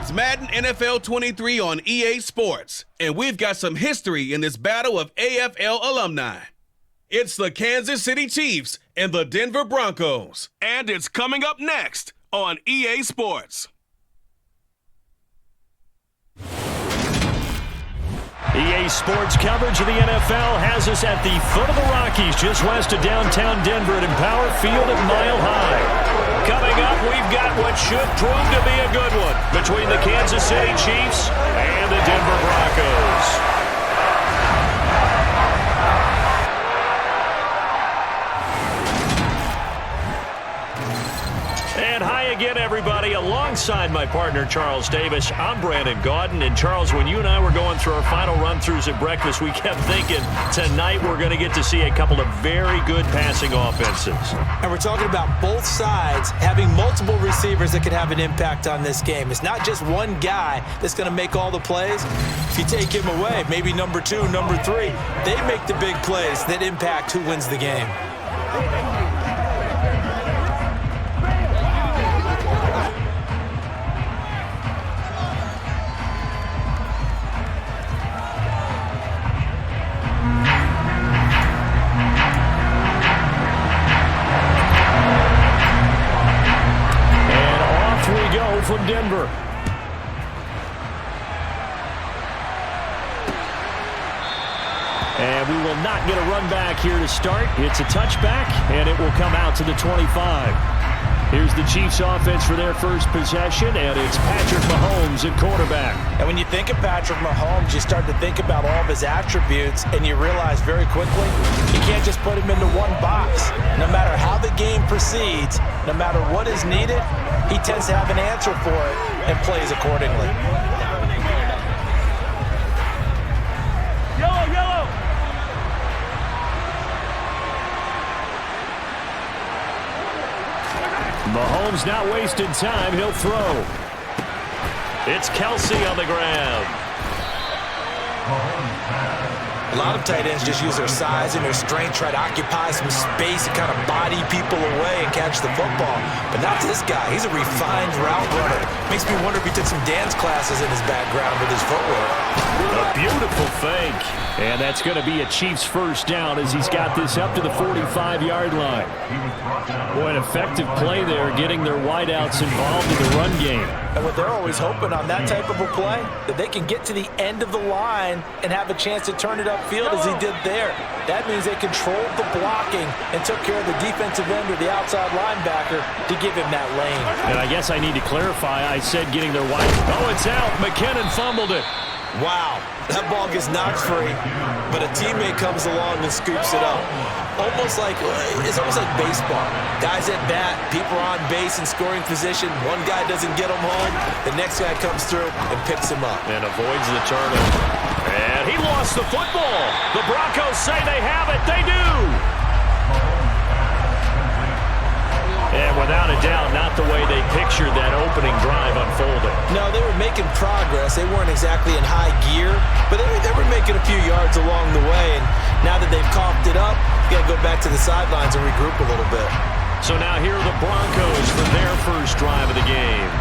It's Madden NFL 23 on EA Sports, and we've got some history in this battle of AFL alumni. It's the Kansas City Chiefs and the Denver Broncos, and it's coming up next on EA Sports. EA Sports coverage of the NFL has us at the foot of the Rockies, just west of downtown Denver at Empower Field at Mile High. Coming up, we've got what should prove to be a good one between the Kansas City Chiefs and the Denver Broncos. And hi again, everybody. Alongside my partner, Charles Davis, I'm Brandon Gaudin. And Charles, when you and I were going through our final run-throughs at breakfast, we kept thinking tonight we're going to get to see a couple of very good passing offenses. And we're talking about both sides having multiple receivers that could have an impact on this game. It's not just one guy that's going to make all the plays. If you take him away, maybe number 2, number 3, they make the big plays that impact who wins the game. From Denver. And we will not get a run back here to start. It's a touchback, and it will come out to the 25. Here's the Chiefs offense for their first possession, and it's Patrick Mahomes at quarterback. And when you think of Patrick Mahomes, you start to think about all of his attributes, and you realize very quickly you can't just put him into one box. No matter how the game proceeds, no matter what is needed, he tends to have an answer for it and plays accordingly. Yellow! Mahomes not wasting time. He'll throw. It's Kelsey on the ground. A lot of tight ends just use their size and their strength, try to occupy some space and kind of body people away and catch the football. But not this guy. He's a refined route runner. Makes me wonder if he took some dance classes in his background with his footwork. A beautiful fake. And that's going to be a Chiefs first down as he's got this up to the 45-yard line. Boy, an effective play there, getting their wideouts involved in the run game. And what they're always hoping on that type of a play, that they can get to the end of the line and have a chance to turn it upfield as he did there. That means they controlled the blocking and took care of the defensive end or the outside linebacker to give him that lane. And I guess I need to clarify, I said getting their wide. Oh, it's out. McKinnon fumbled it. Wow, that ball gets knocked free, but a teammate comes along and scoops it up. It's almost like baseball. Guys at bat, people are on base in scoring position. One guy doesn't get him home, the next guy comes through and picks him up. And avoids the turnover. And he lost the football. The Broncos say they have it. They do. And without a doubt, not the way they pictured that opening drive unfolding. No, they were making progress. They weren't exactly in high gear, but they were making a few yards along the way. And now that they've coughed it up, you got to go back to the sidelines and regroup a little bit. So now here are the Broncos for their first drive of the game.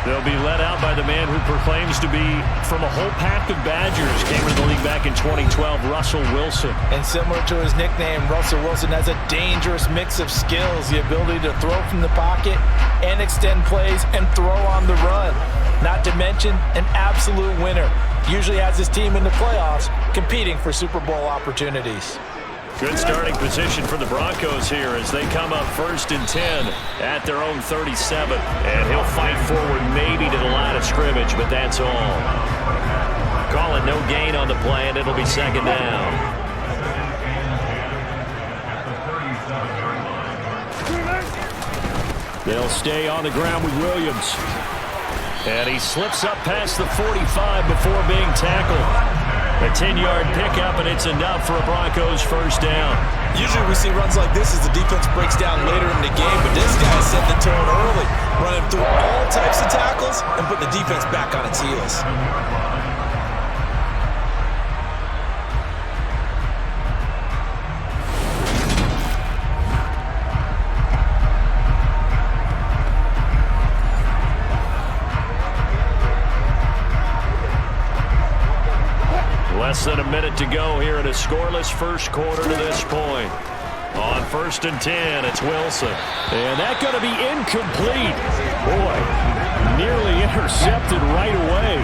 They'll be led out by the man who proclaims to be from a whole pack of Badgers. Came into the league back in 2012, Russell Wilson. And similar to his nickname, Russell Wilson has a dangerous mix of skills. The ability to throw from the pocket and extend plays and throw on the run. Not to mention an absolute winner. Usually has his team in the playoffs competing for Super Bowl opportunities. Good starting position for the Broncos here as they come up 1st and 10 at their own 37. And he'll fight forward maybe to the line of scrimmage, but that's all. Call it no gain on the play, and it'll be 2nd down. They'll stay on the ground with Williams. And he slips up past the 45 before being tackled. A 10-yard pickup, and it's enough for a Broncos first down. Usually we see runs like this as the defense breaks down later in the game, but this guy set the tone early, running through all types of tackles and put the defense back on its heels. minute to go here in a scoreless first quarter to this point. On 1st and 10, it's Wilson. And that's going to be incomplete. Boy, nearly intercepted right away.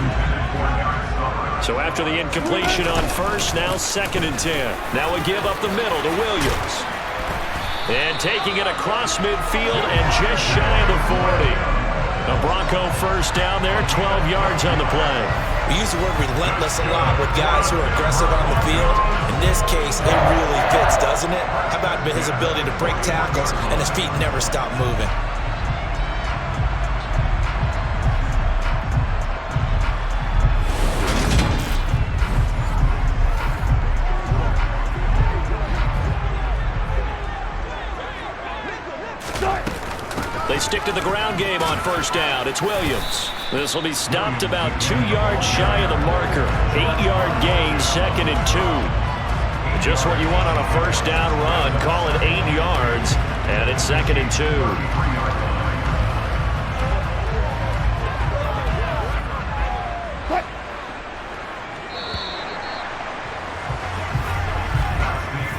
So after the incompletion on first, now 2nd and 10. Now a give up the middle to Williams. And taking it across midfield and just shy of the 40. A Bronco first down there, 12 yards on the play. We use the word relentless a lot with guys who are aggressive on the field. In this case, it really fits, doesn't it? How about his ability to break tackles and his feet never stop moving? They stick to the ground game on first down. It's Williams. This will be stopped about 2 yards shy of the marker. 8-yard gain, 2nd and 2. Just what you want on a first down run. Call it 8 yards, and it's 2nd and 2.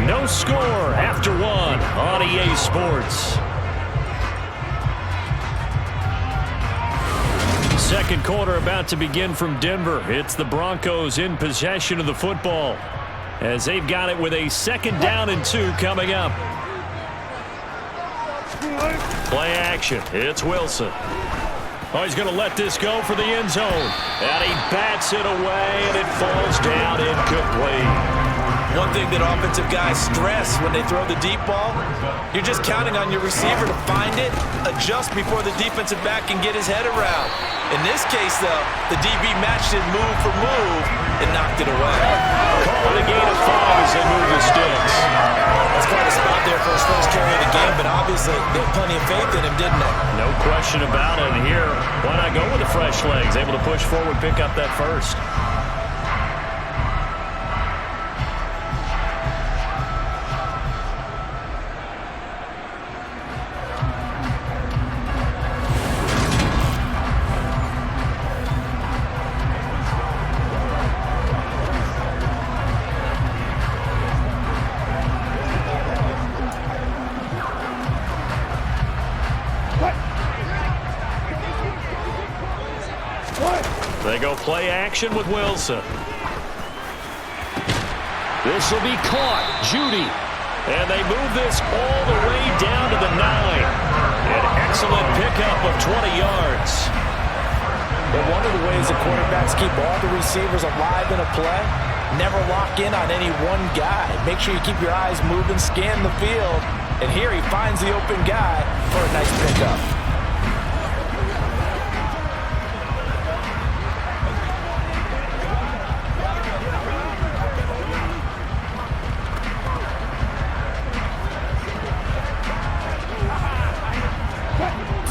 No score after 1 on EA Sports. Second quarter about to begin from Denver. It's the Broncos in possession of the football as they've got it with a 2nd down and 2 coming up. Play action. It's Wilson. Oh, he's going to let this go for the end zone. And he bats it away, and it falls down incomplete. One thing that offensive guys stress when they throw the deep ball, you're just counting on your receiver to find it, adjust before the defensive back can get his head around. In this case, though, the DB matched it move for move and knocked it away. Call it a gain of 5 as they move the sticks. That's quite a spot there for his first carry of the game, but obviously they had plenty of faith in him, didn't they? No question about it. And here, why not go with the fresh legs? Able to push forward, pick up that first. They go play action with Wilson. This will be caught. Judy. And they move this all the way down to the 9. An excellent pickup of 20 yards. But one of the ways the quarterbacks keep all the receivers alive in a play, never lock in on any one guy. Make sure you keep your eyes moving, scan the field. And here he finds the open guy for a nice pickup.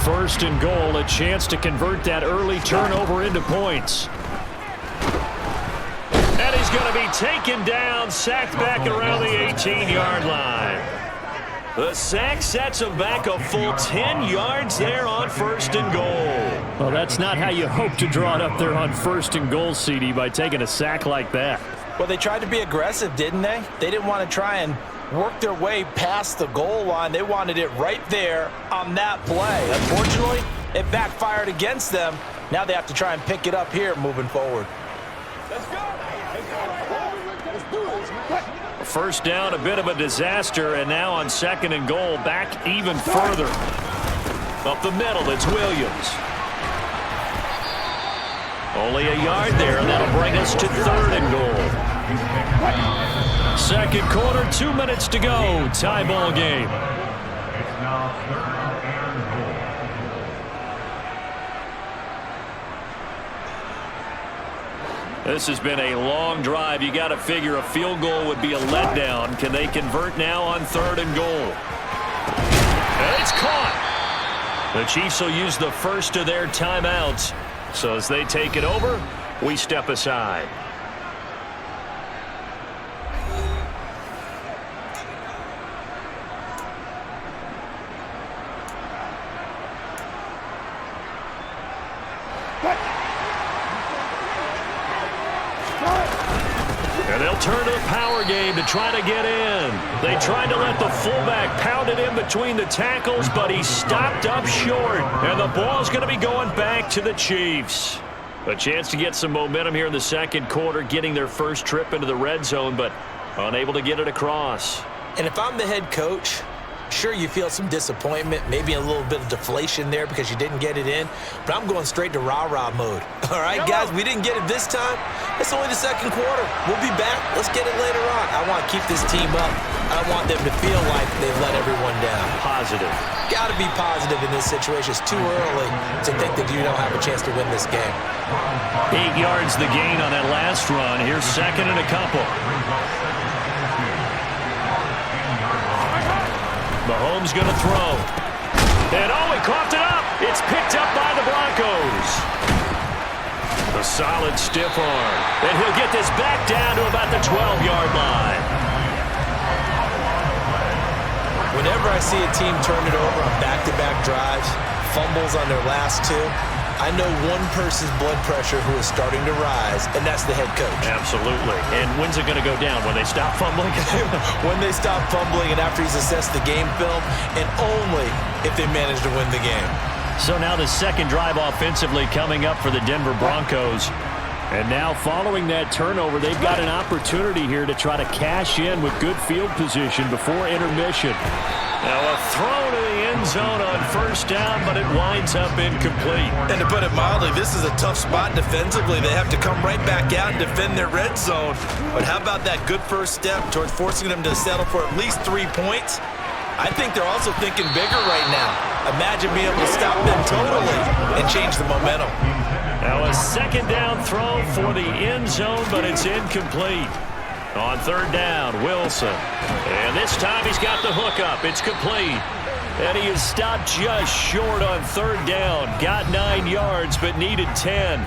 First and goal, a chance to convert that early turnover into points. And he's going to be taken down, sacked back around the 18-yard line. The sack sets him back a full 10 yards there on first and goal. Well, that's not how you hope to draw it up there on first and goal, CD, by taking a sack like that. Well, they tried to be aggressive, didn't they? They didn't want to try and work their way past the goal line. They wanted it right there on that play. Unfortunately, it backfired against them. Now they have to try and pick it up here moving forward. Let's go. First down, a bit of a disaster, and now on 2nd and goal, back even further. Up the middle, it's Williams. Only a yard there, and that'll bring us to 3rd and goal. Second quarter, 2 minutes to go. Tie ball game. This has been a long drive. You got to figure a field goal would be a letdown. Can they convert now on 3rd and goal? And it's caught. The Chiefs will use the first of their timeouts. So as they take it over, we step aside. turn to the power game to try to get in. They tried to let the fullback pound it in between the tackles, but he stopped up short. And the ball's going to be going back to the Chiefs. A chance to get some momentum here in the second quarter, getting their first trip into the red zone, but unable to get it across. And if I'm the head coach, sure, you feel some disappointment, maybe a little bit of deflation there because you didn't get it in, but I'm going straight to rah-rah mode. All right, guys, we didn't get it this time. It's only the second quarter. We'll be back. Let's get it later on. I want to keep this team up. I don't want them to feel like they've let everyone down. Positive. Got to be positive in this situation. It's too early to think that you don't have a chance to win this game. 8 yards the gain on that last run. Here's second and a couple. Mahomes going to throw. And he coughed it up. It's picked up by the Broncos. A solid stiff arm. And he'll get this back down to about the 12-yard line. Whenever I see a team turn it over on back-to-back drives, fumbles on their last two, I know one person's blood pressure who is starting to rise, and that's the head coach. Absolutely. And when's it going to go down? When they stop fumbling? When they stop fumbling and after he's assessed the game film, and only if they manage to win the game. So now the second drive offensively coming up for the Denver Broncos. And now following that turnover, they've got an opportunity here to try to cash in with good field position before intermission. Now a throw to the end zone on first down, but it winds up incomplete. And to put it mildly, this is a tough spot defensively. They have to come right back out and defend their red zone. But how about that good first step towards forcing them to settle for at least 3 points? I think they're also thinking bigger right now. Imagine being able to stop them totally and change the momentum. Now a second down throw for the end zone, but it's incomplete. On third down, Wilson. And this time he's got the hook up. It's complete. And he is stopped just short on third down. Got 9 yards, but needed 10.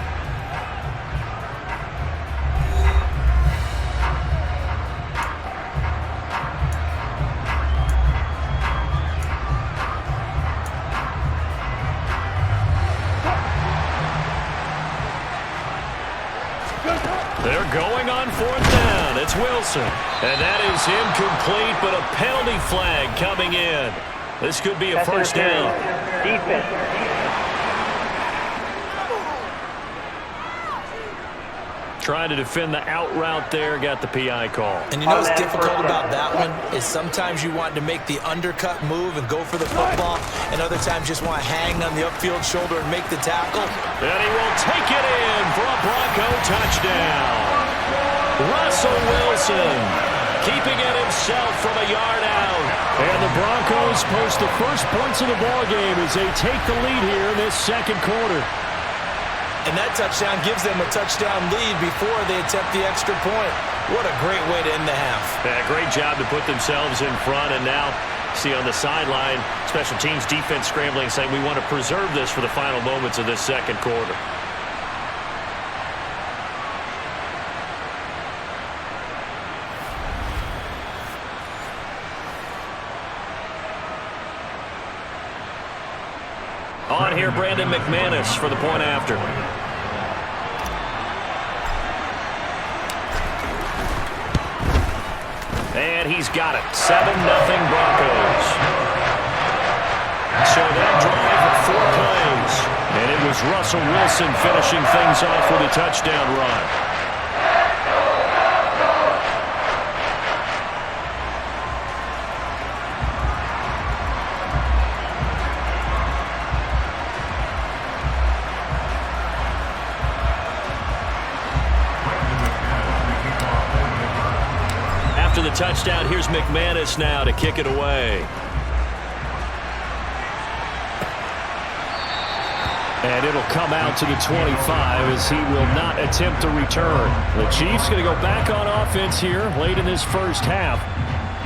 They're going on fourth down. It's Wilson. And that is incomplete, but a penalty flag coming in. This could be a first down. Defense. Trying to defend the out route there, got the PI call. And you know what's difficult about that one is sometimes you want to make the undercut move and go for the football, and other times just want to hang on the upfield shoulder and make the tackle. And he will take it in for a Bronco touchdown. Russell Wilson keeping it himself from a yard out. And the Broncos post the first points of the ballgame as they take the lead here in this second quarter. And that touchdown gives them a touchdown lead before they attempt the extra point. What a great way to end the half. Yeah, great job to put themselves in front, and now see on the sideline, special teams defense scrambling, saying we want to preserve this for the final moments of this second quarter. On here, Brandon McManus for the point after. And he's got it. 7-0 Broncos. So that drive with 4 plays. And it was Russell Wilson finishing things off with a touchdown run. The touchdown. Here's McManus now to kick it away. And it'll come out to the 25 as he will not attempt to return. The Chiefs going to go back on offense here late in this first half.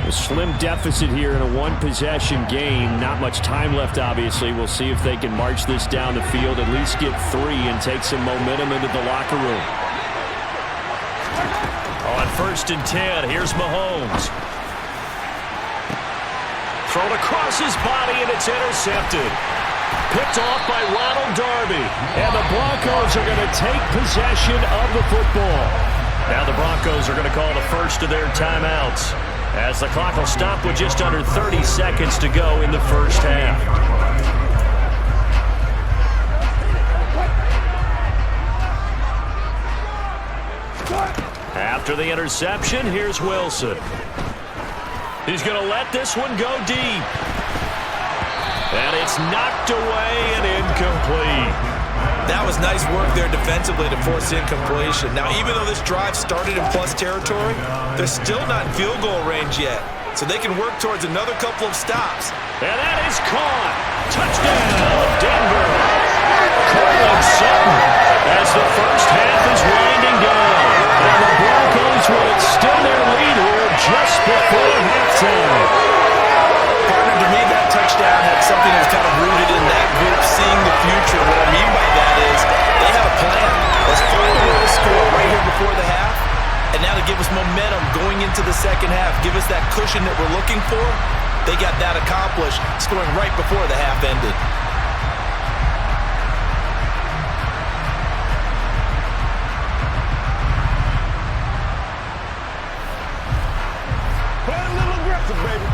A slim deficit here in a one-possession game. Not much time left, obviously. We'll see if they can march this down the field, at least get 3 and take some momentum into the locker room. On 1st and 10, here's Mahomes. Thrown across his body, and it's intercepted. Picked off by Ronald Darby. And the Broncos are going to take possession of the football. Now the Broncos are going to call the first of their timeouts, as the clock will stop with just under 30 seconds to go in the first half. After the interception, here's Wilson. He's going to let this one go deep. And it's knocked away and incomplete. That was nice work there defensively to force incompletion. Now, even though this drive started in plus territory, they're still not in field goal range yet. So they can work towards another couple of stops. And that is caught. Touchdown, Denver. Cortland Sutton as the first half is winding down. And the Broncos will extend their lead here just before halftime. Partner, to me, that touchdown had something that's kind of rooted in that group seeing the future. What I mean by that is they have a plan. Let's forward the score right here before the half. And now to give us momentum going into the second half, give us that cushion that we're looking for, they got that accomplished, scoring right before the half ended. Play a little aggressive, baby.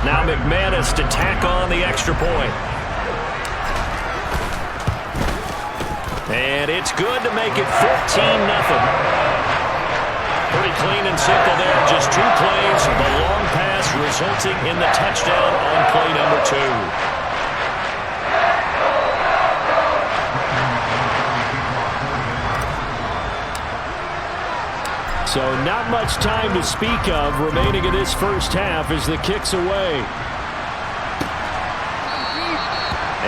Now McManus to tack on the extra point. And it's good to make it 14-0. Pretty clean and simple there. Just 2 plays. The long pass resulting in the touchdown on play number 2. So not much time to speak of remaining in this first half as the kick's away.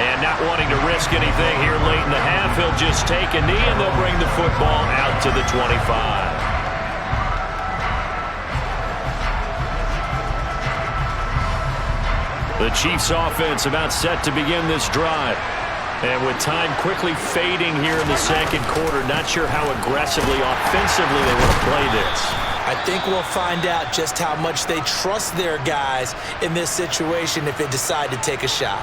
And not wanting to risk anything here late in the half, he'll just take a knee and they'll bring the football out to the 25. The Chiefs offense about set to begin this drive. And with time quickly fading here in the second quarter, not sure how aggressively, offensively they want to play this. I think we'll find out just how much they trust their guys in this situation if they decide to take a shot.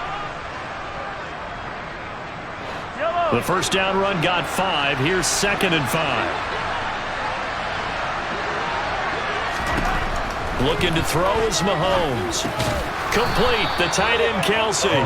The first down run got 5. Here's 2nd and 5. Looking to throw is Mahomes. Complete, the tight end Kelsey.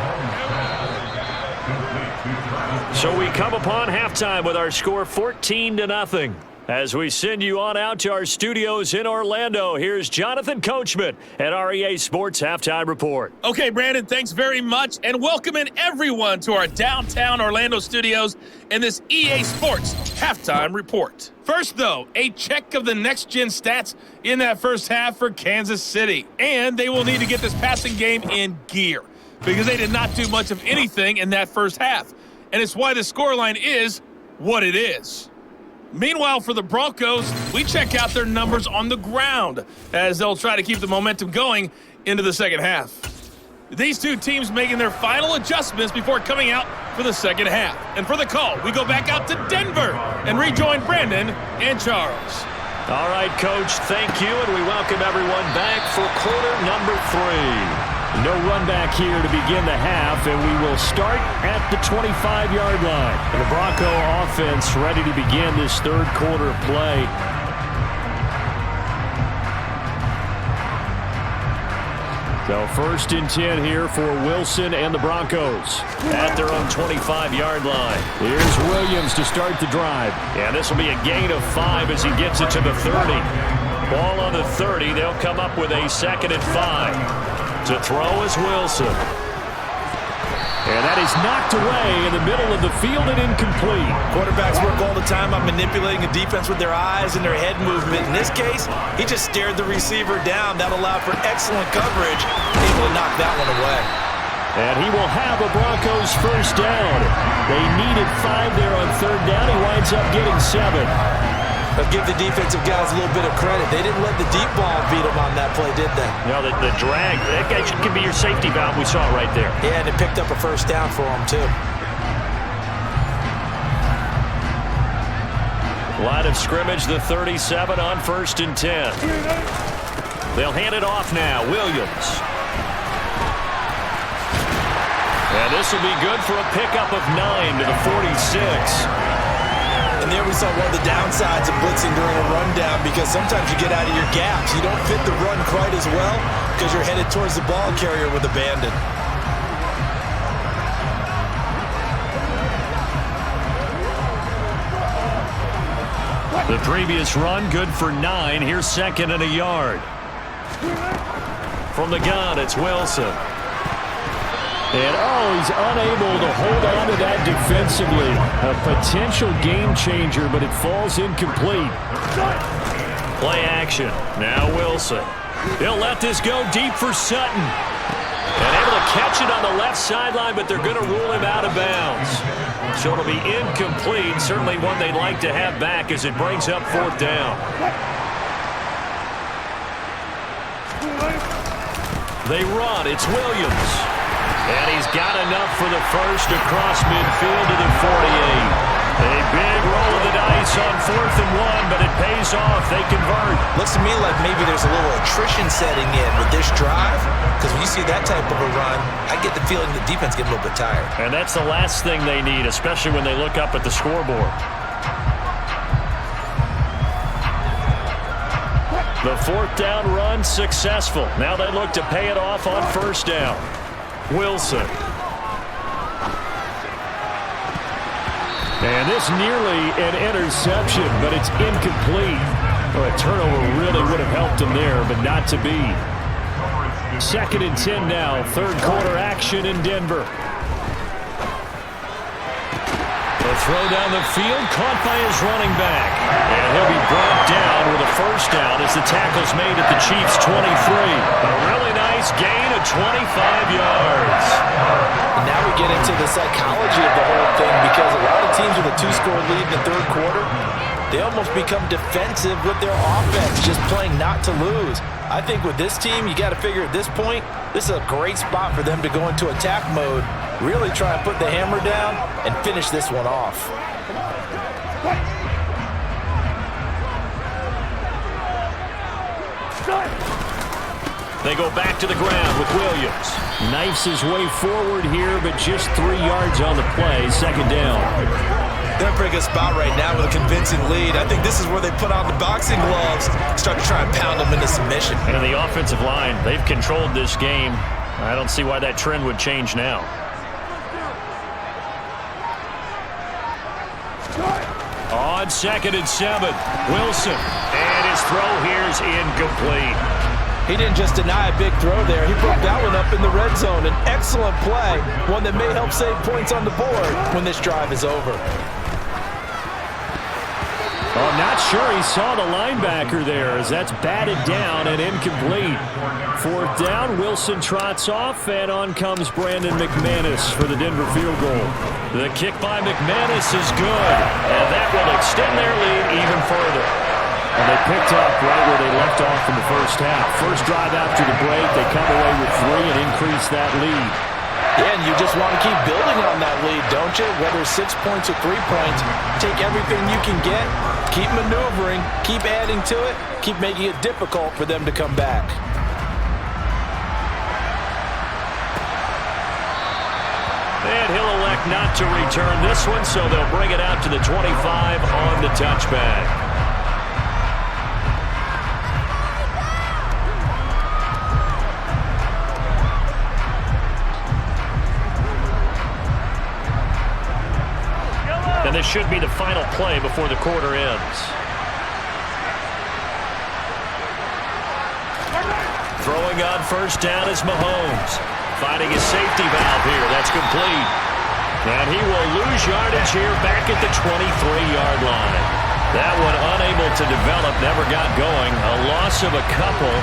So we come upon halftime with our score 14-0. As we send you on out to our studios in Orlando, here's Jonathan Coachman at REA Sports Halftime Report. Okay, Brandon, thanks very much, and welcome in everyone to our downtown Orlando studios and this EA Sports Halftime Report. First, though, a check of the next-gen stats in that first half for Kansas City. And they will need to get this passing game in gear because they did not do much of anything in that first half. And it's why the scoreline is what it is. Meanwhile, for the Broncos, we check out their numbers on the ground as they'll try to keep the momentum going into the second half. These two teams making their final adjustments before coming out for the second half. And for the call, we go back out to Denver and rejoin Brandon and Charles. All right, Coach, thank you, and we welcome everyone back for quarter number 3. No run back here to begin the half, and we will start at the 25-yard line. And the Bronco offense ready to begin this third quarter play. So 1st and 10 here for Wilson and the Broncos at their own 25-yard line. Here's Williams to start the drive. Yeah, this will be a gain of 5 as he gets it to the 30. Ball on the 30. They'll come up with a 2nd and 5. To throw is Wilson. And that is knocked away in the middle of the field and incomplete. Quarterbacks work all the time on manipulating a defense with their eyes and their head movement. In this case, he just stared the receiver down. That allowed for excellent coverage, able to knock that one away. And he will have a Broncos first down. They needed 5 there on 3rd down. He winds up getting 7. But give the defensive guys a little bit of credit. They didn't let the deep ball beat them on that play, did they? No, the drag, that guy could be your safety valve. We saw it right there. Yeah, and it picked up a first down for them, too. Line of scrimmage, the 37 on 1st and 10. They'll hand it off now. Williams. And this will be good for a pickup of 9 to the 46. And there we saw one of the downsides of blitzing during a rundown, because sometimes you get out of your gaps. You don't fit the run quite as well because you're headed towards the ball carrier with abandon. The previous run, good for 9. Here's 2nd and a yard. From the gun, it's Wilson. And, he's unable to hold on to that defensively. A potential game changer, but it falls incomplete. Play action. Now Wilson. He'll let this go deep for Sutton. And able to catch it on the left sideline, but they're going to rule him out of bounds. So it'll be incomplete. Certainly one they'd like to have back as it brings up 4th down. They run. It's Williams. And he's got enough for the first across midfield to the 48. A big roll of the dice on 4th and 1, but it pays off. They convert. Looks to me like maybe there's a little attrition setting in with this drive, because when you see that type of a run, I get the feeling the defense gets a little bit tired. And that's the last thing they need, especially when they look up at the scoreboard. The 4th down run successful. Now they look to pay it off on 1st down. Wilson. And this nearly an interception, but it's incomplete. Well, a turnover really would have helped him there, but not to be. 2nd and 10 now. 3rd quarter action in Denver. The throw down the field, caught by his running back. And he'll be brought down with a 1st down as the tackle's made at the Chiefs' 23. A really nice gain of 25 yards. And now we get into the psychology of the whole thing, because a lot of teams with a 2-score lead in the 3rd quarter, they almost become defensive with their offense, just playing not to lose. I think with this team, you got to figure at this point, this is a great spot for them to go into attack mode, really try and put the hammer down and finish this one off. They go back to the ground with Williams. Knifes his way forward here, but just 3 yards on the play. 2nd down. They're in a pretty good spot right now with a convincing lead. I think this is where they put on the boxing gloves, start to try and pound them into submission. And the offensive line, they've controlled this game. I don't see why that trend would change now. On 2nd and 7, Wilson. And his throw here is incomplete. He didn't just deny a big throw there. He broke that one up in the red zone. An excellent play, one that may help save points on the board when this drive is over. I'm not sure he saw the linebacker there, as that's batted down and incomplete. 4th down, Wilson trots off, and on comes Brandon McManus for the Denver field goal. The kick by McManus is good, and that will extend their lead even further. And they picked up right where they left off in the 1st half. First drive after the break, they come away with 3 and increase that lead. Yeah, and you just want to keep building on that lead, don't you? Whether it's 6 points or 3 points, take everything you can get, keep maneuvering, keep adding to it, keep making it difficult for them to come back. And he'll elect not to return this one, so they'll bring it out to the 25 on the touchback. And this should be the final play before the quarter ends. Throwing on 1st down is Mahomes. Finding his safety valve here. That's complete. And he will lose yardage here back at the 23-yard line. That one unable to develop, never got going. A loss of a couple,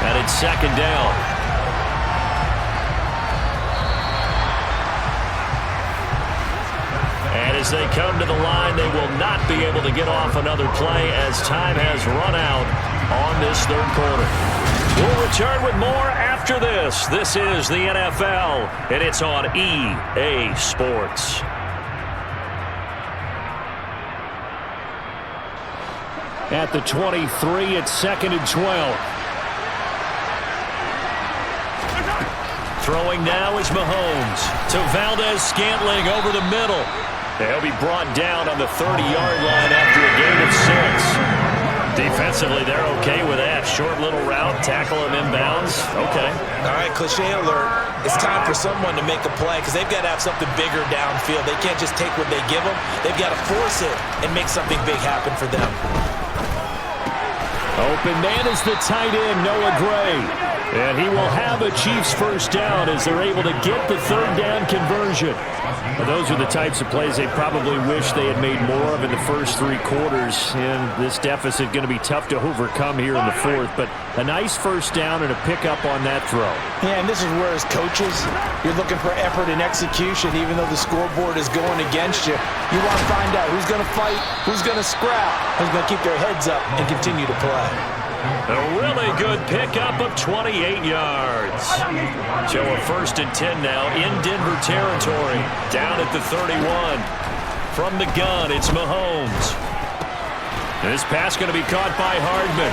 and it's 2nd down. And as they come to the line, they will not be able to get off another play as time has run out on this 3rd quarter. We'll return with more after this. This is the NFL, and it's on EA Sports. At the 23, it's 2nd and 12. Throwing now is Mahomes to Valdez-Scantling over the middle. He'll be brought down on the 30-yard line after a gain of 6. Defensively, they're okay with that. Short little route, tackle him inbounds. Okay. All right, cliche alert. It's time for someone to make a play because they've got to have something bigger downfield. They can't just take what they give them. They've got to force it and make something big happen for them. Open man is the tight end, Noah Gray. And he will have a Chiefs first down as they're able to get the third down conversion. Well, those are the types of plays they probably wish they had made more of in the first 3 quarters. And this deficit going to be tough to overcome here in the fourth. But a nice first down and a pickup on that throw. Yeah, and this is where as coaches, you're looking for effort and execution even though the scoreboard is going against you. You want to find out who's going to fight, who's going to scrap, who's going to keep their heads up and continue to play. A really good pickup of 28 yards. So a 1st and 10 now in Denver territory. Down at the 31. From the gun, it's Mahomes. This pass going to be caught by Hardman.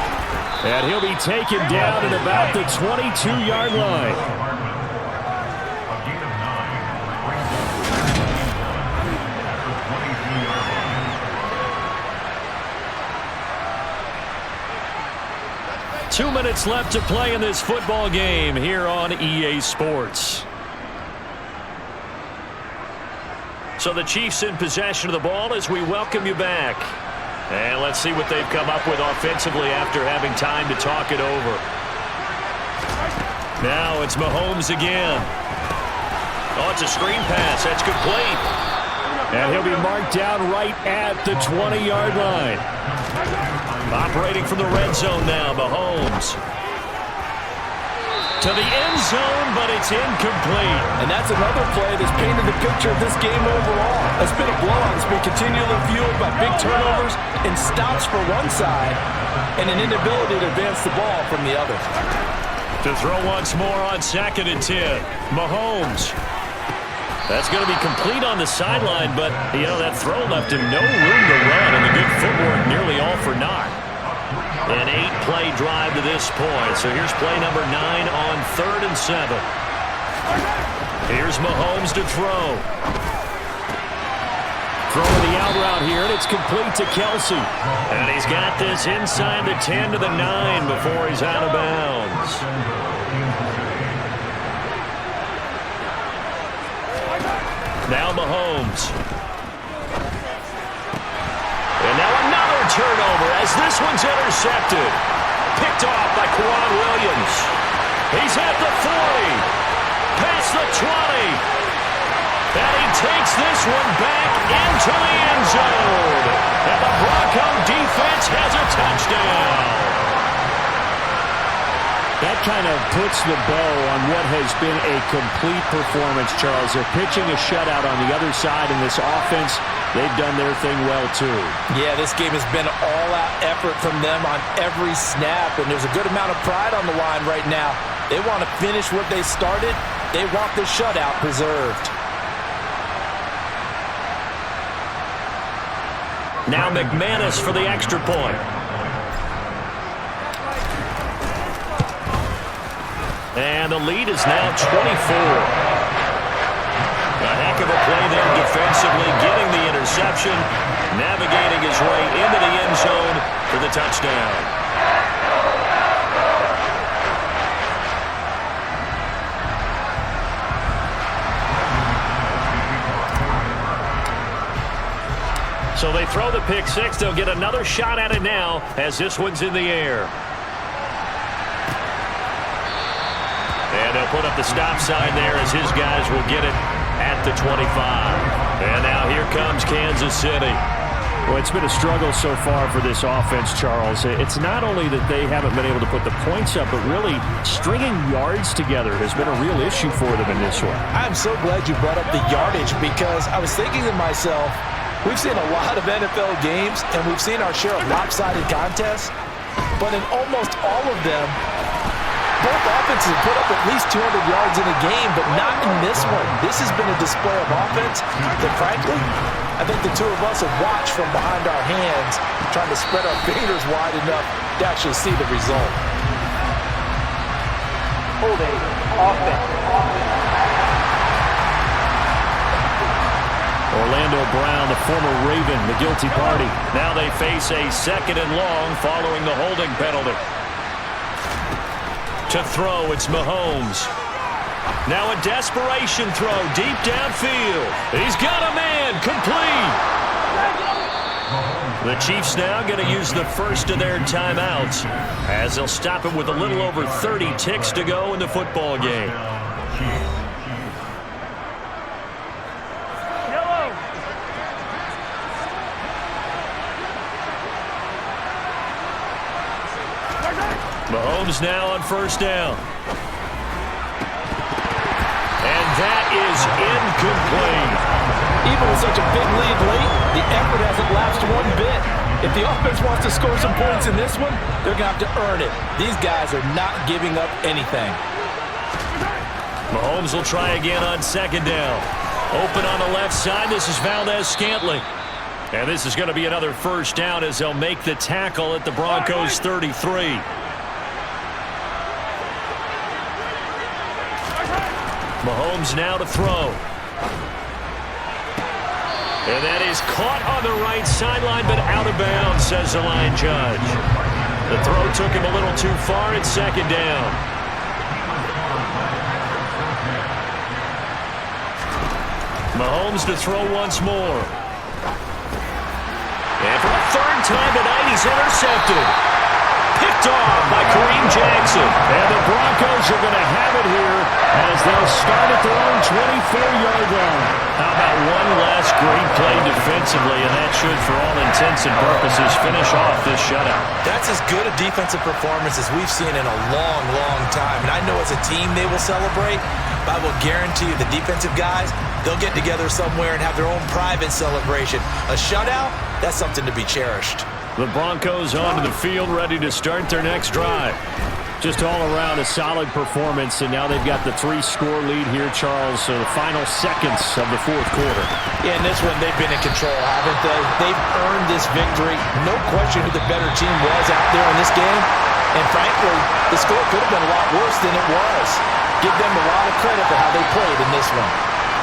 And he'll be taken down at about the 22-yard line. 2 minutes left to play in this football game here on EA Sports. So the Chiefs in possession of the ball as we welcome you back. And let's see what they've come up with offensively after having time to talk it over. Now it's Mahomes again. Oh, it's a screen pass. That's complete. And he'll be marked down right at the 20-yard line. Operating from the red zone now, Mahomes. To the end zone, but it's incomplete. And that's another play that's painted the picture of this game overall. It's been a blowout. It's been continually fueled by big turnovers and stops for one side and an inability to advance the ball from the other. To throw once more on 2nd and 10. Mahomes. That's going to be complete on the sideline, but, you know, that throw left him no room to run, and the good footwork nearly all for naught. An 8-play drive to this point. So here's play number 9 on 3rd and 7. Here's Mahomes to throw. Throwing the out route here, and it's complete to Kelsey. And he's got this inside the 10 to the 9 before he's out of bounds. Now Mahomes. And now another turnover as this one's intercepted. Picked off by Quran Williams. He's at the 40. Past the 20. And he takes this one back into the end zone. And the Bronco defense has a touchdown. That kind of puts the bow on what has been a complete performance, Charles. They're pitching a shutout on the other side in this offense. They've done their thing well, too. Yeah, this game has been all-out effort from them on every snap, and there's a good amount of pride on the line right now. They want to finish what they started. They want the shutout preserved. Now McManus for the extra point. And the lead is now 24. A heck of a play there defensively, getting the interception, navigating his way into the end zone for the touchdown. So they throw the pick six. They'll get another shot at it now as this one's in the air. And they'll put up the stop sign there as his guys will get it at the 25. And now here comes Kansas City. Well, it's been a struggle so far for this offense, Charles. It's not only that they haven't been able to put the points up, but really stringing yards together has been a real issue for them in this one. I'm so glad you brought up the yardage because I was thinking to myself, we've seen a lot of NFL games and we've seen our share of lopsided contests, but in almost all of them, both offenses put up at least 200 yards in a game, but not in this one. This has been a display of offense that, frankly, I think the two of us have watched from behind our hands, trying to spread our fingers wide enough to actually see the result. Holding offense. Orlando Brown, the former Raven, the guilty party. Now they face a 2nd and long following the holding penalty. To throw, it's Mahomes. Now a desperation throw deep downfield. He's got a man, complete. The Chiefs now going to use the first of their timeouts as they'll stop it with a little over 30 ticks to go in the football game. Mahomes now on 1st down. And that is incomplete. Even with such a big lead late, the effort hasn't lapsed one bit. If the offense wants to score some points in this one, they're going to have to earn it. These guys are not giving up anything. Mahomes will try again on 2nd down. Open on the left side. This is Valdez-Scantling. And this is going to be another 1st down as they'll make the tackle at the Broncos 33. Mahomes now to throw. And that is caught on the right sideline, but out of bounds, says the line judge. The throw took him a little too far at 2nd down. Mahomes to throw once more. And for the 3rd time tonight, he's intercepted. Picked off by Kareem Jackson. And the Broncos are going to have it here as they'll start at their own 24-yard line. How about one last great play defensively, and that should, for all intents and purposes, finish off this shutout. That's as good a defensive performance as we've seen in a long, long time. And I know as a team they will celebrate, but I will guarantee you the defensive guys, they'll get together somewhere and have their own private celebration. A shutout, that's something to be cherished. The Broncos onto the field, ready to start their next drive. Just all around a solid performance, and now they've got the 3-score lead here, Charles. So the final seconds of the 4th quarter. Yeah, in this one, they've been in control, haven't they? They've earned this victory. No question who the better team was out there in this game. And frankly, the score could have been a lot worse than it was. Give them a lot of credit for how they played in this one.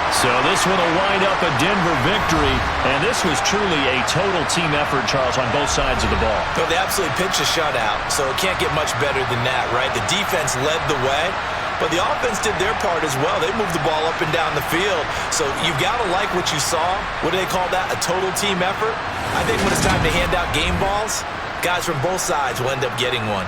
So this one will wind up a Denver victory, and this was truly a total team effort, Charles, on both sides of the ball. So they absolutely pitched a shutout, so it can't get much better than that, right? The defense led the way, but the offense did their part as well. They moved the ball up and down the field, so you've got to like what you saw. What do they call that? A total team effort? I think when it's time to hand out game balls, guys from both sides will end up getting one.